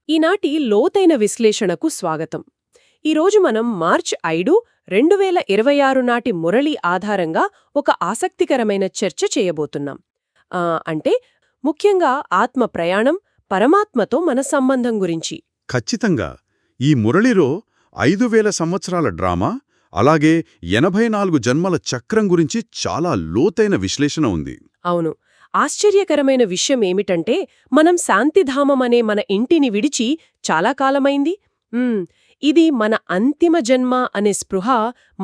ఈనాటి లోతైన విశ్లేషణకు స్వాగతం. ఈరోజు మనం మార్చ్ 5, 2026 నాటి మురళి ఆధారంగా ఒక ఆసక్తికరమైన చర్చ చేయబోతున్నాం. అంటే ముఖ్యంగా ఆత్మ ప్రయాణం, పరమాత్మతో మన సంబంధం గురించి. ఖచ్చితంగా. ఈ మురళిలో 5000 సంవత్సరాల డ్రామా, అలాగే 84 జన్మల చక్రం గురించి చాలా లోతైన విశ్లేషణ ఉంది. అవును. ఆశ్చర్యకరమైన విషయం ఏమిటంటే మనం శాంతిధామం అనే మన ఇంటిని విడిచి చాలా కాలమైంది. ఇది మన అంతిమ జన్మ అనే స్పృహ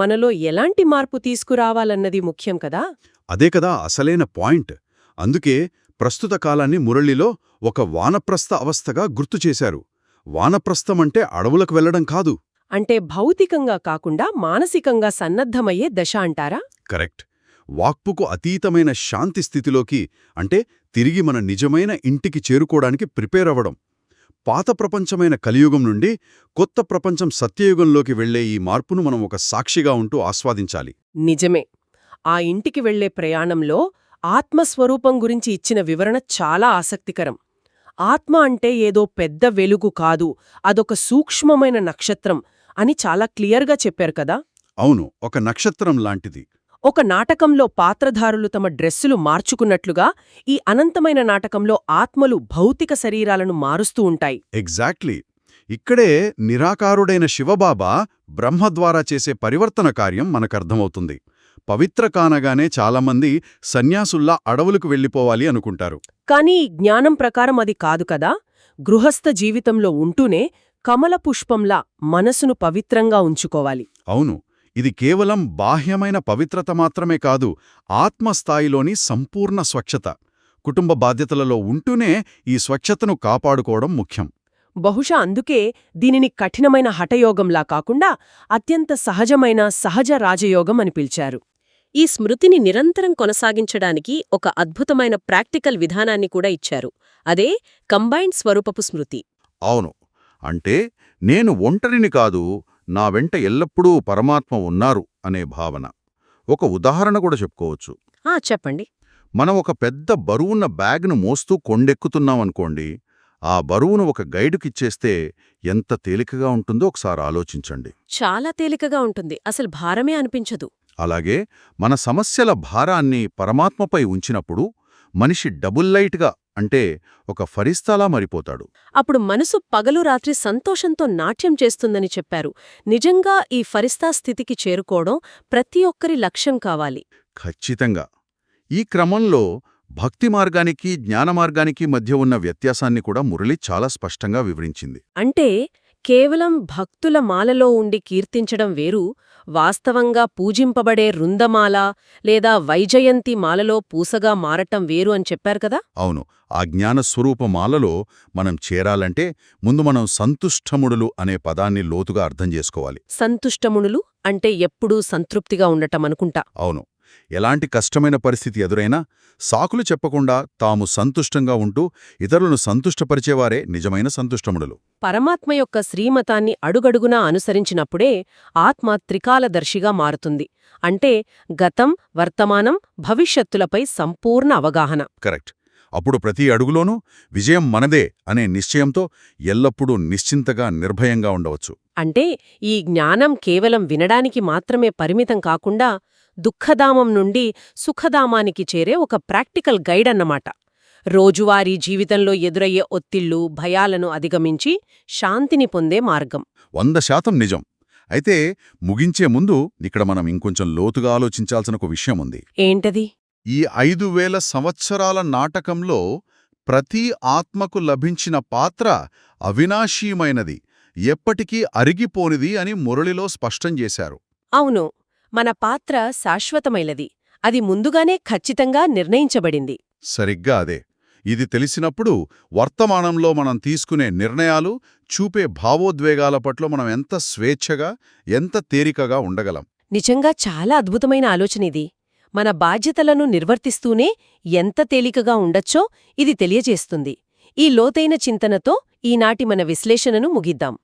మనలో ఎలాంటి మార్పు తీసుకురావాలన్నది ముఖ్యం కదా. అదే కదా అసలైన పాయింట్. అందుకే ప్రస్తుత కాలాన్ని మురళిలో ఒక వానప్రస్థ అవస్థగా గుర్తుచేశారు. వానప్రస్థమంటే అడవులకు వెళ్లడం కాదు. అంటే భౌతికంగా కాకుండా మానసికంగా సన్నద్ధమయ్యే దశ అంటారా? కరెక్ట్. వాక్పుకు అతీతమైన శాంతి స్థితిలోకి, అంటే తిరిగి మన నిజమైన ఇంటికి చేరుకోవడానికి ప్రిపేర్ అవ్వడం. పాత ప్రపంచమైన కలియుగం నుండి కొత్త ప్రపంచం సత్యయుగంలోకి వెళ్లే ఈ మార్పును మనం ఒక సాక్షిగా ఉంటూ ఆస్వాదించాలి. నిజమే. ఆ ఇంటికి వెళ్లే ప్రయాణంలో ఆత్మస్వరూపం గురించి ఇచ్చిన వివరణ చాలా ఆసక్తికరం. ఆత్మ అంటే ఏదో పెద్ద వెలుగు కాదు, అదొక సూక్ష్మమైన నక్షత్రం అని చాలా క్లియర్గా చెప్పారు కదా. అవును, ఒక నక్షత్రం లాంటిది. ఒక నాటకంలో పాత్రధారులు తమ డ్రెస్సులు మార్చుకున్నట్లుగా ఈ అనంతమైన నాటకంలో ఆత్మలు భౌతిక శరీరాలను మారుస్తూ ఉంటాయి. ఎగ్జాక్ట్లీ. ఇక్కడే నిరాకారుడైన శివబాబా బ్రహ్మ ద్వారా చేసే పరివర్తన కార్యం మనకర్థమవుతుంది. పవిత్ర కానగానే చాలామంది సన్యాసుల్లా అడవులకు వెళ్ళిపోవాలి అనుకుంటారు. కానీ జ్ఞానం ప్రకారం అది కాదు కదా. గృహస్థ జీవితంలో ఉంటూనే కమల పుష్పంలా మనసును పవిత్రంగా ఉంచుకోవాలి. అవును, ఇది కేవలం బాహ్యమైన పవిత్రత మాత్రమే కాదు, ఆత్మస్థాయిలోని సంపూర్ణ స్వచ్ఛత. కుటుంబ బాధ్యతలలో ఉంటూనే ఈ స్వచ్ఛతను కాపాడుకోవడం ముఖ్యం. బహుశా అందుకే దీనిని కఠినమైన హఠయోగంలా కాకుండా అత్యంత సహజమైన సహజ రాజయోగం అని పిలిచారు. ఈ స్మృతిని నిరంతరం కొనసాగించడానికి ఒక అద్భుతమైన ప్రాక్టికల్ విధానాన్ని కూడా ఇచ్చారు. అదే కంబైన్డ్ స్వరూపపు స్మృతి. అవును, అంటే నేను ఒంటరిని కాదు, నా వెంట ఎల్లప్పుడూ పరమాత్మ ఉన్నారు అనే భావన. ఒక ఉదాహరణ కూడా చెప్పుకోవచ్చు. చెప్పండి. మనం ఒక పెద్ద బరువున్న బ్యాగ్ను మోస్తూ కొండెక్కుతున్నామనుకోండి, ఆ బరువును ఒక గైడుకిచ్చేస్తే ఎంత తేలికగా ఉంటుందో ఒకసారి ఆలోచించండి. చాలా తేలికగా ఉంటుంది, అసలు భారమే అనిపించదు. అలాగే మన సమస్యల భారాన్ని పరమాత్మపై ఉంచినప్పుడు మనిషి డబుల్ లైట్గా, అంటే ఒక ఫరిస్తాలా మారిపోతాడు. అప్పుడు మనసు పగలు రాత్రి సంతోషంతో నాట్యం చేస్తుందని చెప్పారు. నిజంగా ఈ ఫరిస్తా స్థితికి చేరుకోవడం ప్రతి ఒక్కరి లక్ష్యం కావాలి. ఖచ్చితంగా. ఈ క్రమంలో భక్తి మార్గానికి జ్ఞాన మార్గానికి మధ్య ఉన్న వ్యత్యాసాన్ని కూడా మురళి చాలా స్పష్టంగా వివరించింది. అంటే కేవలం భక్తుల మాలలో ఉండి కీర్తించడం వేరు, వాస్తవంగా పూజింపబడే రుందమాల లేదా వైజయంతి మాలలో పూసగా మారటం వేరు అని చెప్పారు కదా. అవును, ఆ జ్ఞానస్వరూప మాలలో మనం చేరాలంటే ముందు మనం సంతుష్టముడులు అనే పదాన్ని లోతుగా అర్థం చేసుకోవాలి. సంతుష్టమునులు అంటే ఎప్పుడూ సంతృప్తిగా ఉండటం అనుకుంటా. అవును, ఎలాంటి కష్టమైన పరిస్థితి ఎదురైనా సాకులు చెప్పకుండా తాము సంతుష్టంగా ఉంటూ ఇతరులను సంతుష్టపరిచేవారే నిజమైన సంతుష్టముడులు. పరమాత్మ యొక్క శ్రీమతాన్ని అడుగడుగునా అనుసరించినప్పుడే ఆత్మ త్రికాలదర్శిగా మారుతుంది. అంటే గతం, వర్తమానం, భవిష్యత్తులపై సంపూర్ణ అవగాహన. కరెక్ట్. అప్పుడు ప్రతి అడుగులోనూ విజయం మనదే అనే నిశ్చయంతో ఎల్లప్పుడూ నిశ్చింతగా, నిర్భయంగా ఉండవచ్చు. అంటే ఈ జ్ఞానం కేవలం వినడానికి మాత్రమే పరిమితం కాకుండా దుఃఖధామం నుండి సుఖధామానికి చేరే ఒక ప్రాక్టికల్ గైడ్ అన్నమాట. రోజువారీ జీవితంలో ఎదురయ్యే ఒత్తిళ్లు, భయాలను అధిగమించి శాంతిని పొందే మార్గం. 100% నిజం. అయితే ముగించే ముందు ఇక్కడ మనం ఇంకొంచెం లోతుగా ఆలోచించాల్సిన ఒక విషయం ఉంది. ఏంటది? ఈ 5000 సంవత్సరాల నాటకంలో ప్రతి ఆత్మకు లభించిన పాత్ర అవినాశీయమైనది, ఎప్పటికీ అరిగిపోనిది అని మురళిలో స్పష్టం చేశారు. అవును, మన పాత్ర శాశ్వతమైనది. అది ముందుగానే ఖచ్చితంగా నిర్ణయించబడింది. సరిగ్గా అదే. ఇది తెలిసినప్పుడు వర్తమానంలో మనం తీసుకునే నిర్ణయాలు, చూపే భావోద్వేగాల పట్ల మనం ఎంత స్వేచ్ఛగా, ఎంత తేలికగా ఉండగలం. నిజంగా చాలా అద్భుతమైన ఆలోచనిది. మన బాధ్యతలను నిర్వర్తిస్తూనే ఎంత తేలికగా ఉండొచ్చో ఇది తెలియజేస్తుంది. ఈ లోతైన చింతనతో ఈనాటి మన విశ్లేషణను ముగిద్దాం.